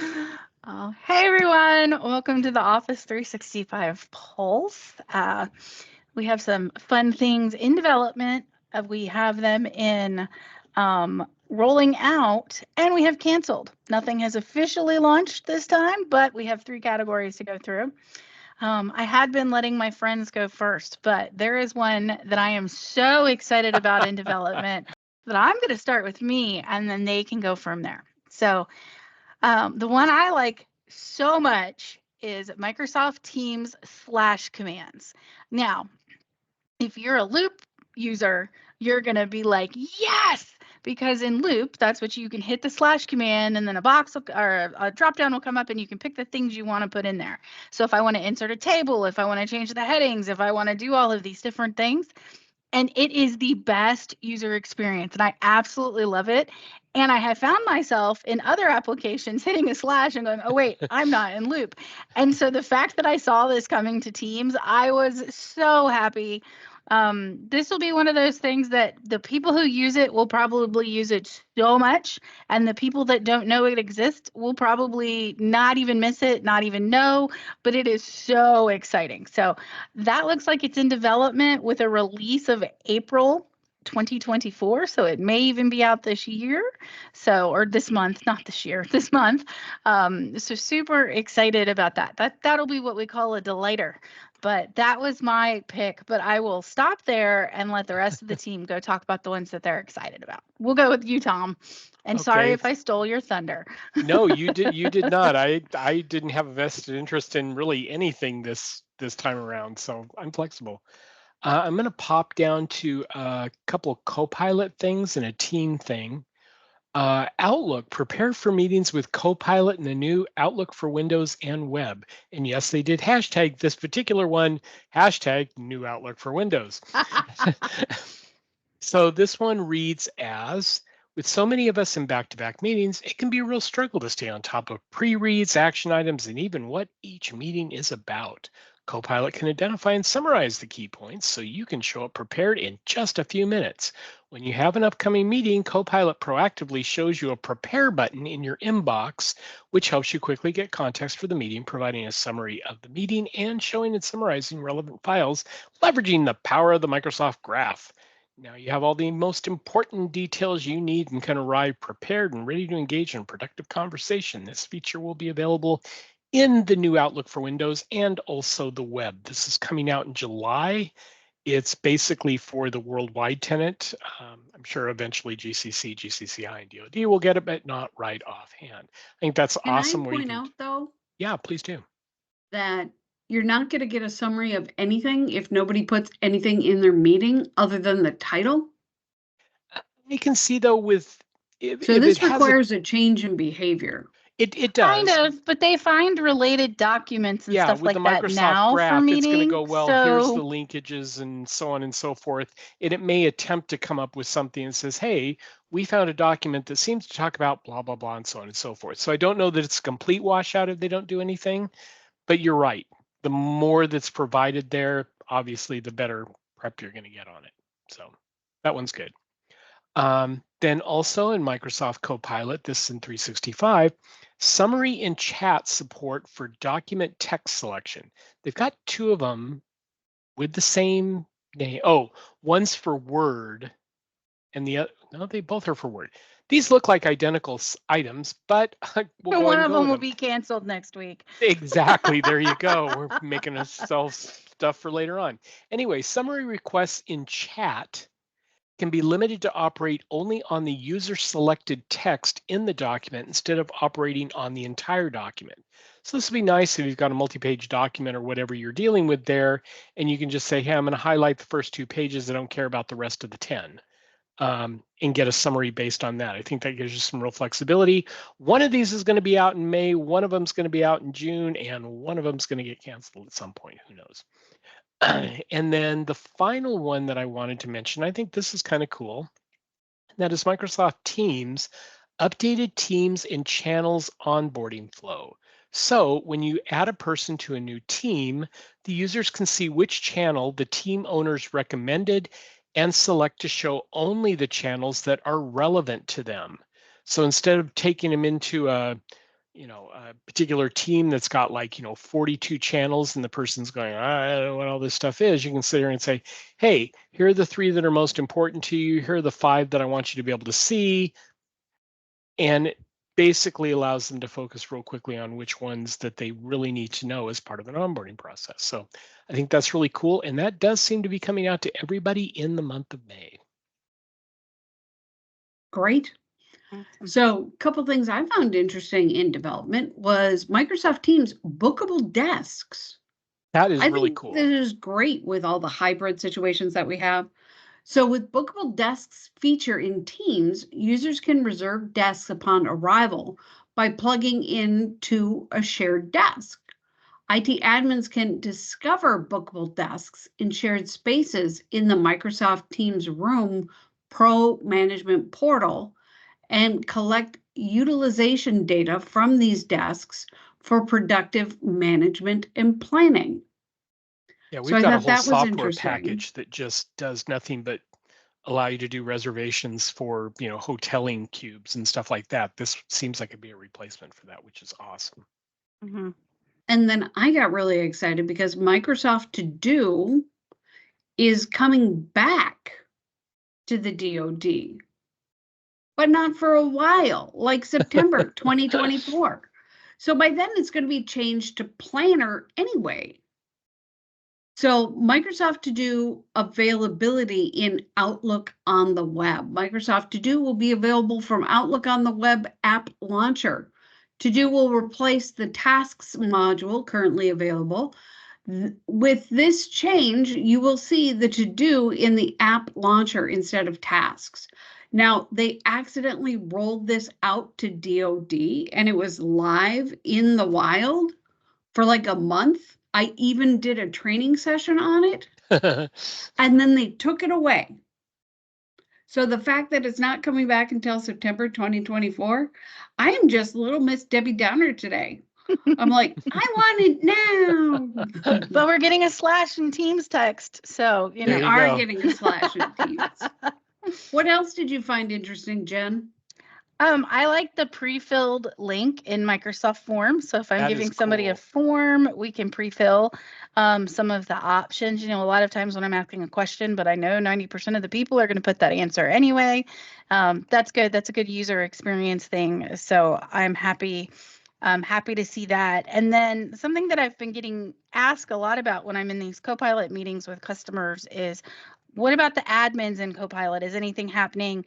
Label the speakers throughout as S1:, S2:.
S1: Hey everyone, welcome to the Office 365 Pulse. We have some fun things in development. We have them in rolling out, and we have canceled. Nothing has officially launched this time, but we have 3 categories to go through. I had been letting my friends go first, but there is one that I am so excited about in development that I'm going to start with me, and then they can go from there. So the one I like so much is Microsoft Teams /commands. Now, if you're a Loop user, you're going to be like, yes, because in Loop, that's what you can hit the /command and then a box or a drop down will come up and you can pick the things you want to put in there. So if I want to insert a table, if I want to change the headings, if I want to do all of these different things, and it is the best user experience and I absolutely love it. And I have found myself in other applications hitting a slash and going, oh wait, I'm not in Loop. And so the fact that I saw this coming to Teams, I was so happy. This will be one of those things that the people who use it will probably use it so much, and the people that don't know it exists will probably not even miss it, not even know, but it is so exciting. So that looks like it's in development with a release of April 2024. So it may even be out this year. So, or this month, not this year, this month. So super excited about that. That'll be what we call a delighter. But that was my pick. But I will stop there and let the rest of the team go talk about the ones that they're excited about. We'll go with you, Tom. And sorry
S2: Okay.
S1: if I stole your thunder.
S2: No, you did not. I didn't have a vested interest in really anything this time around, so I'm flexible. I'm going to pop down to a couple of Copilot things and a team thing. Outlook, prepare for meetings with Copilot in the new Outlook for Windows and web. And yes, they did hashtag this particular one, hashtag new Outlook for Windows. So this one reads as, with so many of us in back-to-back meetings, it can be a real struggle to stay on top of pre-reads, action items, and even what each meeting is about. Copilot can identify and summarize the key points so you can show up prepared in just a few minutes. When you have an upcoming meeting, Copilot proactively shows you a prepare button in your inbox, which helps you quickly get context for the meeting, providing a summary of the meeting and showing and summarizing relevant files, leveraging the power of the Microsoft Graph. Now you have all the most important details you need and can arrive prepared and ready to engage in a productive conversation. This feature will be available in the new Outlook for Windows and also the web. This is coming out in July. It's basically for the worldwide tenant. I'm sure eventually GCC, GCCI, and DoD will get it, but not right offhand. I think that's
S3: Can I
S2: awesome. Where you
S3: point
S2: can,
S3: out, though,
S2: yeah, please do.
S3: that you're not going to get a summary of anything if nobody puts anything in their meeting other than the title?
S2: I can see though with
S3: So
S2: if it
S3: this
S2: has a
S3: requires a change in behavior.
S2: it
S1: Kind
S2: does.
S1: of, but they find related documents and
S2: Yeah,
S1: stuff
S2: with the
S1: like that
S2: Microsoft
S1: now for
S2: Graph, it's going to go,
S1: meeting.
S2: well, here's the
S1: So,
S2: linkages and so on and so forth. And it may attempt to come up with something that says, hey, we found a document that seems to talk about blah, blah, blah, and so on and so forth. So I don't know that it's a complete washout if they don't do anything, but you're right. The more that's provided there, obviously, the better prep you're going to get on it. So that one's good. Then also in Microsoft Copilot, this is in 365, summary and chat support for document text selection. They've got two of them with the same name. Oh, one's for Word and the other, no, they both are for Word. These look like identical items, but we'll go ahead
S1: one
S2: and
S1: of
S2: go
S1: them
S2: with
S1: will
S2: them.
S1: be canceled next week.
S2: Exactly. There you go. We're making ourselves stuff for later on. Anyway, summary requests in chat can be limited to operate only on the user selected text in the document instead of operating on the entire document. So this would be nice if you've got a multi-page document or whatever you're dealing with there, and you can just say, hey, I'm going to highlight the first 2 pages. I don't care about the rest of the 10. And get a summary based on that. I think that gives you some real flexibility. One of these is going to be out in May, one of them is going to be out in June, and one of them is going to get canceled at some point. Who knows? And then the final one that I wanted to mention, I think this is kind of cool. That is Microsoft Teams, updated Teams and channels onboarding flow. So when you add a person to a new team, the users can see which channel the team owners recommended and select to show only the channels that are relevant to them. So instead of taking them into a a particular team that's got like 42 channels, and the person's going, I don't know what all this stuff is, you can sit here and say, hey, here are the 3 that are most important to you, here are the 5 that I want you to be able to see, and it basically allows them to focus real quickly on which ones that they really need to know as part of an onboarding process. So I think that's really cool, and that does seem to be coming out to everybody in the month of May.
S3: Great.
S1: Awesome.
S3: So a couple things I found interesting in development was Microsoft Teams bookable desks.
S2: That is
S3: I
S2: really
S3: think
S2: cool.
S3: this is great with all the hybrid situations that we have. So with bookable desks feature in Teams, users can reserve desks upon arrival by plugging into a shared desk. IT admins can discover bookable desks in shared spaces in the Microsoft Teams Room Pro Management Portal and collect utilization data from these desks for productive management and planning.
S2: Yeah,
S3: So
S2: we've
S3: I
S2: got a
S3: thought
S2: whole
S3: that was
S2: software
S3: interesting.
S2: package that just does nothing but allow you to do reservations for, hoteling cubes and stuff like that. This seems like it'd be a replacement for that, which is awesome.
S1: Mm-hmm.
S3: And then I got really excited because Microsoft To Do is coming back to the DoD, but not for a while, like September 2024. So by then it's going to be changed to Planner anyway. So Microsoft To Do availability in Outlook on the web. Microsoft To Do will be available from Outlook on the web app launcher. To Do will replace the tasks module currently available. With this change, you will see the To Do in the app launcher instead of tasks. Now, they accidentally rolled this out to DoD and it was live in the wild for like a month. I even did a training session on it, and then they took it away. So the fact that it's not coming back until September 2024, I am just little Miss Debbie Downer today. I'm like, I want it now.
S1: But we're getting a slash in Teams text, so
S3: We
S2: There you
S3: are
S2: go.
S3: getting a slash in Teams. What else did you find interesting, Jen?
S1: I like the pre-filled link in Microsoft Forms. So if I'm
S2: That is
S1: giving somebody a
S2: cool.
S1: form, we can pre-fill some of the options. A lot of times when I'm asking a question, but I know 90% of the people are going to put that answer anyway. That's good. That's a good user experience thing. So I'm happy to see that. And then something that I've been getting asked a lot about when I'm in these Copilot meetings with customers is, what about the admins in Copilot? Is anything happening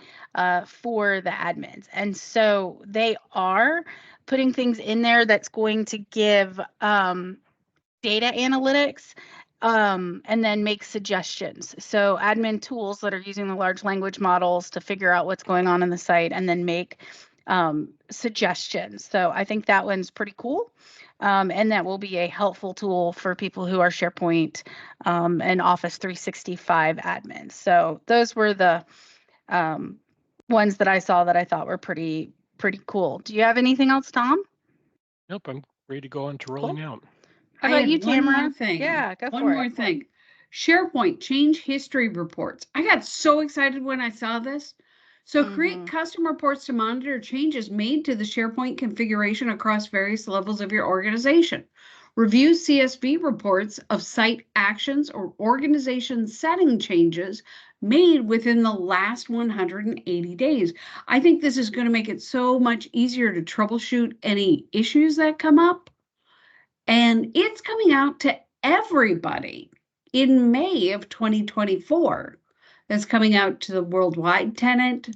S1: for the admins? And so they are putting things in there that's going to give data analytics and then make suggestions. So admin tools that are using the large language models to figure out what's going on in the site and then make suggestions. So I think that one's pretty cool. And that will be a helpful tool for people who are SharePoint and Office 365 admins. So those were the ones that I saw that I thought were pretty cool. Do you have anything else, Tom?
S2: Nope, I'm ready to go on to rolling out.
S1: How
S3: I
S1: about
S3: had
S1: you,
S3: one
S1: Tamara?
S3: more thing.
S1: Yeah, go
S3: One
S1: for
S3: more
S1: it.
S3: thing. SharePoint change history reports. I got so excited when I saw this. So create custom reports to monitor changes made to the SharePoint configuration across various levels of your organization. Review CSV reports of site actions or organization setting changes made within the last 180 days. I think this is going to make it so much easier to troubleshoot any issues that come up. And it's coming out to everybody in May of 2024. That's coming out to the worldwide tenant,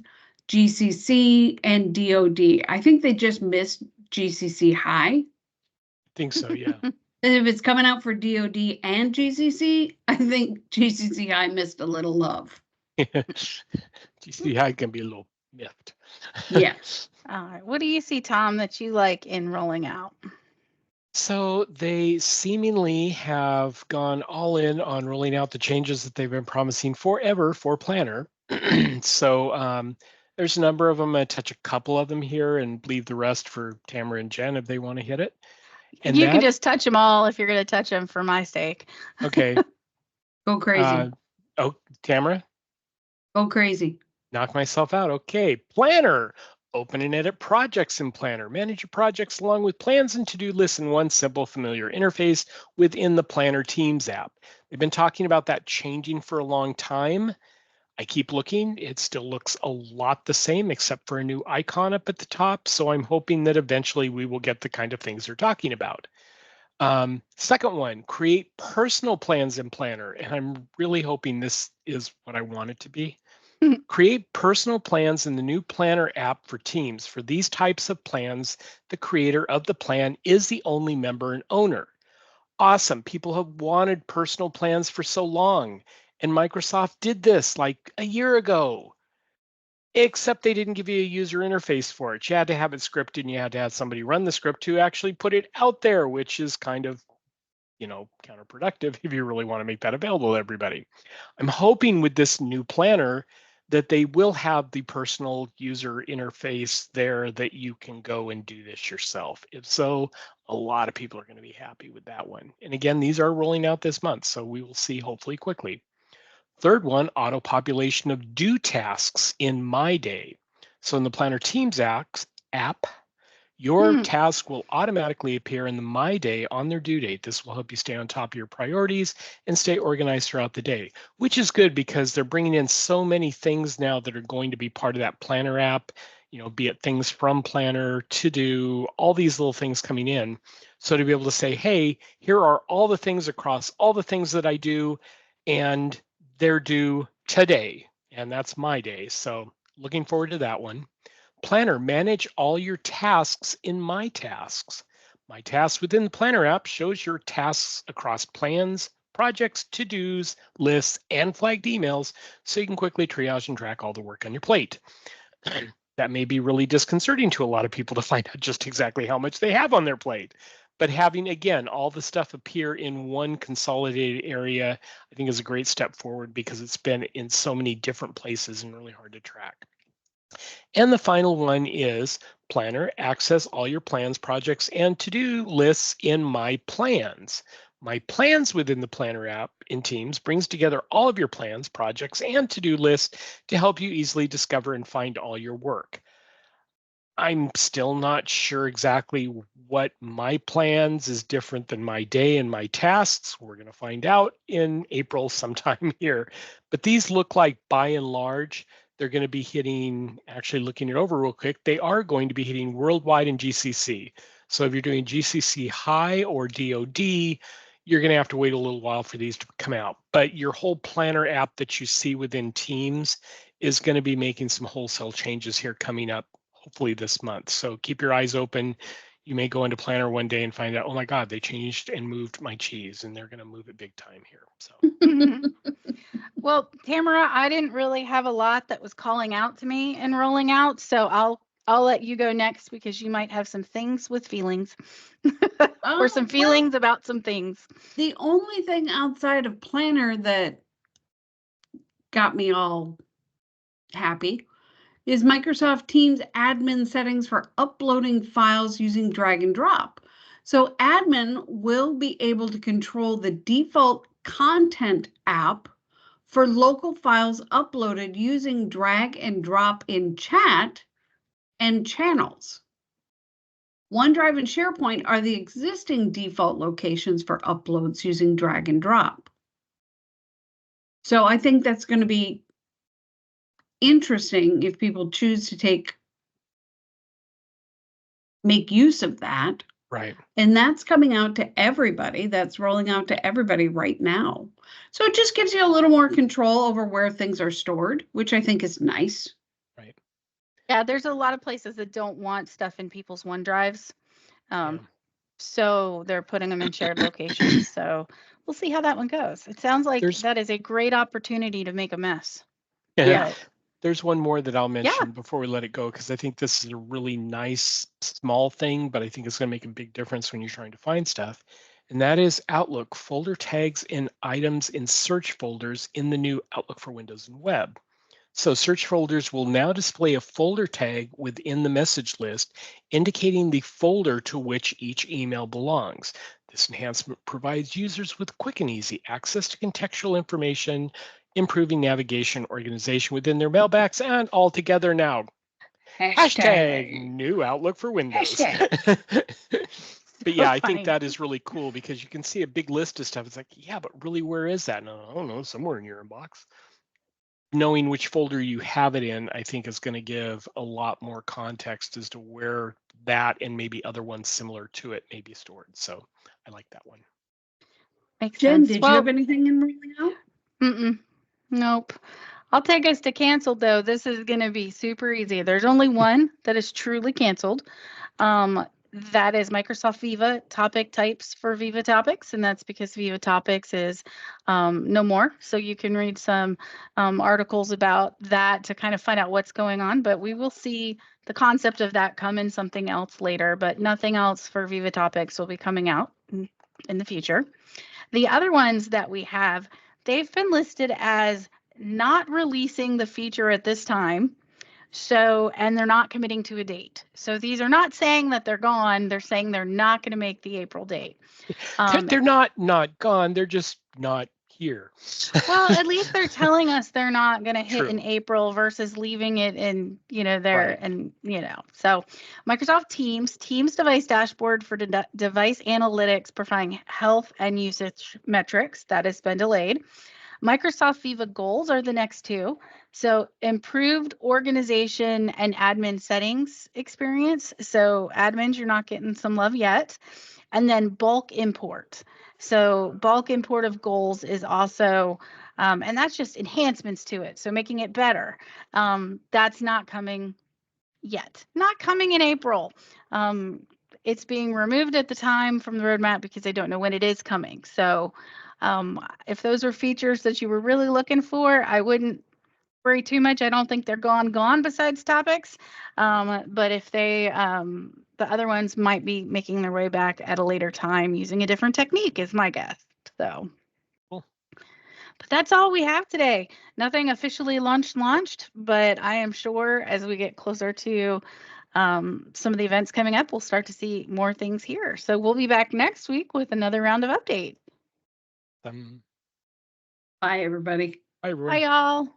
S3: GCC, and DoD. I think they just missed GCC High.
S2: Think so, yeah.
S3: And if it's coming out for DoD and GCC, I think GCC High missed a little love.
S2: GCC High can be a little miffed.
S3: Yes.
S1: All right. What do you see, Tom, that you like in rolling out?
S2: So they seemingly have gone all in on rolling out the changes that they've been promising forever for Planner. So there's a number of them. I touch a couple of them here and leave the rest for Tamara and Jen if they want to hit it. And
S1: you can just touch them all if you're going to touch them for my sake.
S2: Okay.
S3: Go crazy.
S2: Tamara?
S3: Go crazy.
S2: Knock myself out. Okay. Planner. Open and edit projects in Planner. Manage your projects along with plans and to-do lists in one simple, familiar interface within the Planner Teams app. They've been talking about that changing for a long time. I keep looking. It still looks a lot the same, except for a new icon up at the top. So I'm hoping that eventually we will get the kind of things they're talking about. Second one, create personal plans in Planner. And I'm really hoping this is what I want it to be. Create personal plans in the new Planner app for Teams. For these types of plans, the creator of the plan is the only member and owner. Awesome. People have wanted personal plans for so long, and Microsoft did this like a year ago, except they didn't give you a user interface for it. You had to have it scripted, and you had to have somebody run the script to actually put it out there, which is kind of, counterproductive if you really want to make that available to everybody. I'm hoping with this new planner that they will have the personal user interface there that you can go and do this yourself. If so, a lot of people are going to be happy with that one. And again, these are rolling out this month, so we will see hopefully quickly. Third one, auto population of due tasks in My Day. So in the Planner Teams app, your task will automatically appear in the My Day on their due date. This will help you stay on top of your priorities and stay organized throughout the day, which is good because they're bringing in so many things now that are going to be part of that Planner app, be it things from Planner, to do, all these little things coming in. So to be able to say, hey, here are all the things across all the things that I do, and they're due today. And that's My Day. So looking forward to that one. Planner, manage all your tasks in My Tasks. My Tasks within the Planner app shows your tasks across plans, projects, to-dos, lists, and flagged emails, so you can quickly triage and track all the work on your plate. That may be really disconcerting to a lot of people to find out just exactly how much they have on their plate. But having, again, all the stuff appear in one consolidated area, I think is a great step forward because it's been in so many different places and really hard to track. And the final one is Planner, access all your plans, projects, and to-do lists in My Plans. My Plans within the Planner app in Teams brings together all of your plans, projects, and to-do lists to help you easily discover and find all your work. I'm still not sure exactly what My Plans is different than My Day and My Tasks. We're going to find out in April sometime here. But these look like, by and large, they're going to be hitting, actually looking it over real quick, they are going to be hitting worldwide in GCC. So if you're doing GCC High or DoD, you're going to have to wait a little while for these to come out. But your whole Planner app that you see within Teams is going to be making some wholesale changes here coming up, hopefully this month. So keep your eyes open. You may go into Planner one day and find out, oh my God, they changed and moved my cheese, and they're going to move it big time here. So.
S1: Well, Tamara, I didn't really have a lot that was calling out to me and rolling out, so I'll let you go next because you might have some things with feelings or some feelings about some things.
S3: The only thing outside of Planner that got me all happy is Microsoft Teams admin settings for uploading files using drag and drop. So admin will be able to control the default content app for local files uploaded using drag and drop in chat and channels. OneDrive and SharePoint are the existing default locations for uploads using drag and drop. So I think that's going to be interesting if people choose to make use of that.
S2: Right.
S3: And that's coming out to everybody. That's rolling out to everybody right now. So it just gives you a little more control over where things are stored, which I think is nice.
S2: Right.
S1: Yeah, there's a lot of places that don't want stuff in people's OneDrives. So they're putting them in shared locations. So we'll see how that one goes. It sounds like that is a great opportunity to make a mess.
S2: Yeah. There's one more that I'll mention before we let it go, because I think this is a really nice small thing, but I think it's going to make a big difference when you're trying to find stuff. And that is Outlook folder tags and items in search folders in the new Outlook for Windows and Web. So search folders will now display a folder tag within the message list, indicating the folder to which each email belongs. This enhancement provides users with quick and easy access to contextual information, improving navigation organization within their mailbox, and altogether now, Hashtag new Outlook for Windows. But yeah, I
S1: funny.
S2: think that is really cool because you can see a big list of stuff. It's like, yeah, but really, where is that? No, I don't know, somewhere in your inbox. Knowing which folder you have it in, I think is going to give a lot more context as to where that and maybe other ones similar to it may be stored. So I like that one.
S1: Makes
S3: Jen,
S1: sense.
S3: did you have anything in rolling out?
S1: Nope. I'll take us to canceled though. This is going to be super easy. There's only one that is truly canceled. That is Microsoft Viva topic types for Viva Topics, and that's because Viva Topics is no more. So you can read some articles about that to kind of find out what's going on, but we will see the concept of that come in something else later, but nothing else for Viva Topics will be coming out in the future. The other ones that we have, they've been listed as not releasing the feature at this time. So, and they're not committing to a date. So these are not saying that they're gone. They're saying they're not going to make the April date.
S2: They're not gone. They're just not here.
S1: Well, at least they're telling us they're not going to hit in
S2: True.
S1: April versus leaving it in, there
S2: Right.
S1: and, so Microsoft Teams device dashboard for device analytics, providing health and usage metrics that has been delayed. Microsoft Viva goals are the next two. So improved organization and admin settings experience. So admins, you're not getting some love yet. And then bulk import. So bulk import of goals is also, and that's just enhancements to it. So making it better. That's not coming yet. Not coming in April. It's being removed at the time from the roadmap because they don't know when it is coming. So if those are features that you were really looking for, I wouldn't worry too much. I don't think they're gone besides topics. But if they, the other ones might be making their way back at a later time using a different technique is my guess. So,
S2: Cool.
S1: But that's all we have today. Nothing officially launched, but I am sure as we get closer to some of the events coming up, we'll start to see more things here. So we'll be back next week with another round of update.
S3: Bye, everybody.
S2: Bye, everyone.
S1: Bye, y'all.